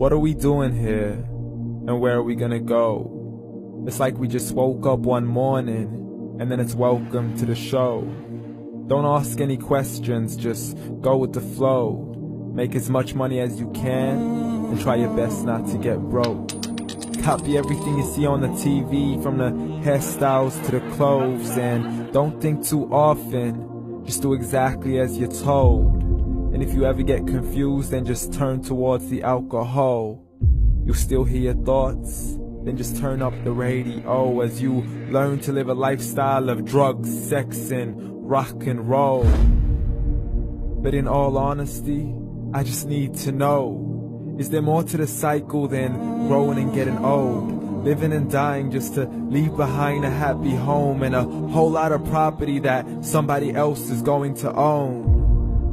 What are we doing here? And where are we gonna go? It's like we just woke up one morning, and then it's welcome to the show. Don't ask any questions, just go with the flow. Make as much money as you can, and try your best not to get broke. Copy everything you see on the TV, from the hairstyles to the clothes, and don't think too often, just do exactly as you're told. And if you ever get confused, then just turn towards the alcohol. You'll still hear your thoughts, then just turn up the radio as you learn to live a lifestyle of drugs, sex, and rock and roll. But in all honesty, I just need to know, is there more to the cycle than growing and getting old? Living and dying just to leave behind a happy home and a whole lot of property that somebody else is going to own.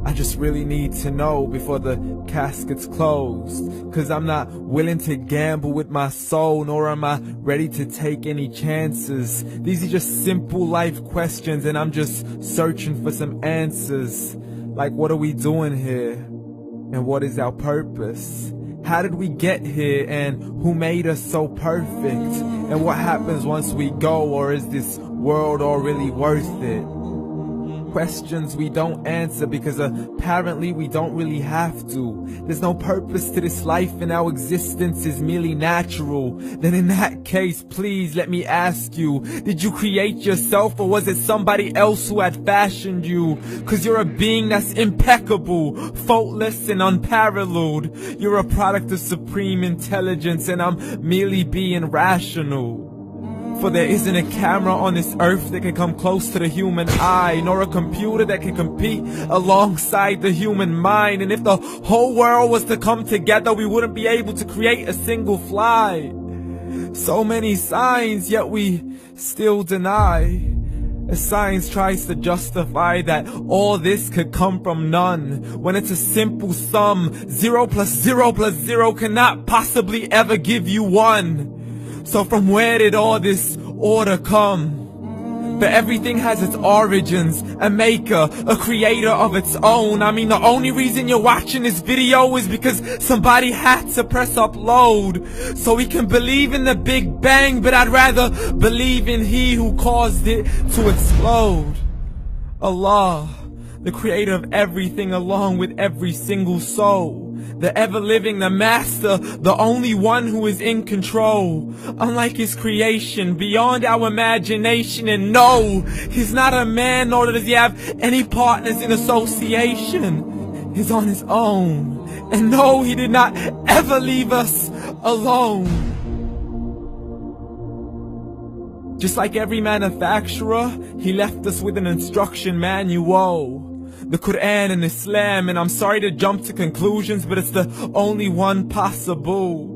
I just really need to know before the casket's closed, 'cause I'm not willing to gamble with my soul, nor am I ready to take any chances. These are just simple life questions, and I'm just searching for some answers. Like, what are we doing here? And what is our purpose? How did we get here, and who made us so perfect? And what happens once we go, or is this world all really worth it? Questions we don't answer because apparently we don't really have to. There's no purpose to this life and our existence is merely natural. Then in that case, please let me ask you, did you create yourself, or was it somebody else who had fashioned you? 'Cause you're a being that's impeccable, faultless and unparalleled. You're a product of supreme intelligence, and I'm merely being rational. For there isn't a camera on this earth that can come close to the human eye, nor a computer that can compete alongside the human mind. And if the whole world was to come together, we wouldn't be able to create a single fly. So many signs, yet we still deny. As science tries to justify that all this could come from none, when it's a simple sum. 0 plus 0 plus 0 cannot possibly ever give you 1. So from where did all this order come? But everything has its origins, a maker, a creator of its own. I mean, the only reason you're watching this video is because somebody had to press upload, so we can believe in the Big Bang, but I'd rather believe in He who caused it to explode. Allah, the creator of everything along with every single soul. The ever-living, the master, the only one who is in control. Unlike his creation, beyond our imagination. And no, he's not a man, nor does he have any partners in association. He's on his own. And no, he did not ever leave us alone. Just like every manufacturer, he left us with an instruction manual. The Quran and Islam, and I'm sorry to jump to conclusions, but it's the only one possible.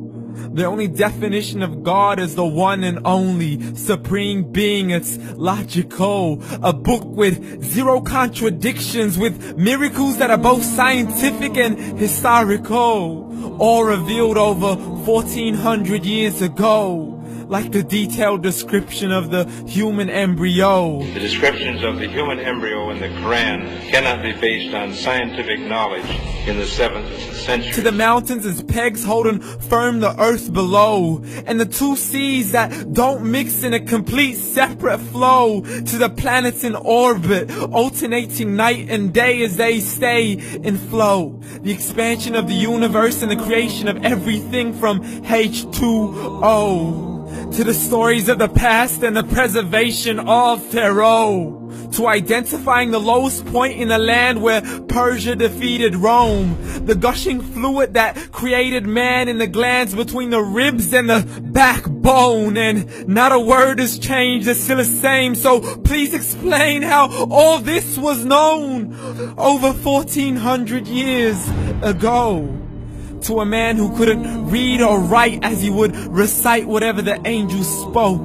The only definition of God is the one and only supreme being. It's logical, a book with 0 contradictions, with miracles that are both scientific and historical, all revealed over 1400 years ago. Like the detailed description of the human embryo. The descriptions of the human embryo in the Quran cannot be based on scientific knowledge in the 7th century. To the mountains as pegs holding firm the earth below, and the 2 seas that don't mix in a complete separate flow. To the planets in orbit, alternating night and day as they stay in flow. The expansion of the universe and the creation of everything from H2O. To the stories of the past and the preservation of Pharaoh. To identifying the lowest point in the land where Persia defeated Rome. The gushing fluid that created man in the glands between the ribs and the backbone. And not a word has changed, it's still the same. So please explain how all this was known over 1400 years ago. To a man who couldn't read or write, as he would recite whatever the angels spoke.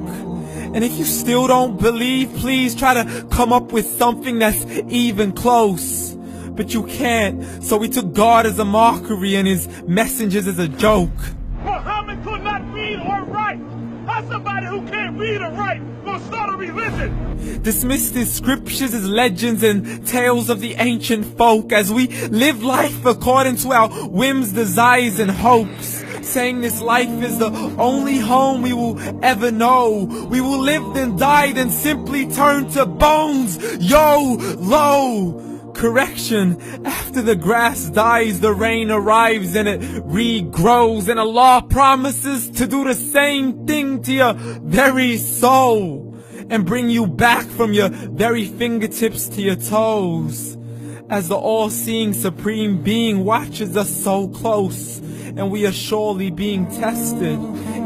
And if you still don't believe, please try to come up with something that's even close. But you can't, so we took God as a mockery and his messengers as a joke. Muhammad could not read or write. How's somebody who can't read or write gonna start a religion? Dismissed his scriptures as legends and tales of the ancient folk, as we live life according to our whims, desires and hopes. saying this life is the only home we will ever know. We will live then die then simply turn to bones. YOLO! Correction, after the grass dies, the rain arrives and it regrows, and Allah promises to do the same thing to your very soul and bring you back from your very fingertips to your toes, as the all-seeing supreme being watches us so close, and we are surely being tested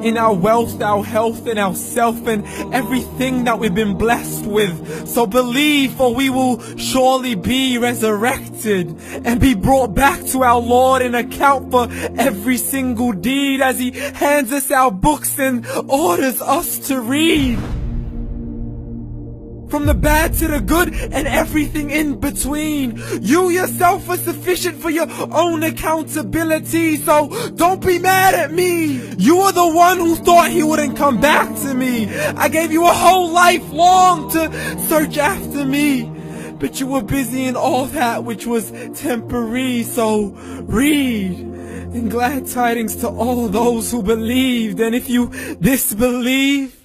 in our wealth, our health, and our self, and everything that we've been blessed with. So believe, for we will surely be resurrected and be brought back to our Lord and account for every single deed, as He hands us our books and orders us to read. From the bad to the good and everything in between. You yourself are sufficient for your own accountability, so don't be mad at me. You are the one who thought He wouldn't come back to me. I gave you a whole life long to search after me, but you were busy in all that which was temporary. So read, and glad tidings to all those who believed. And if you disbelieve,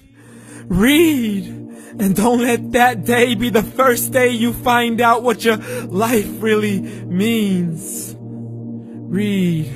read. And don't let that day be the first day you find out what your life really means. Read.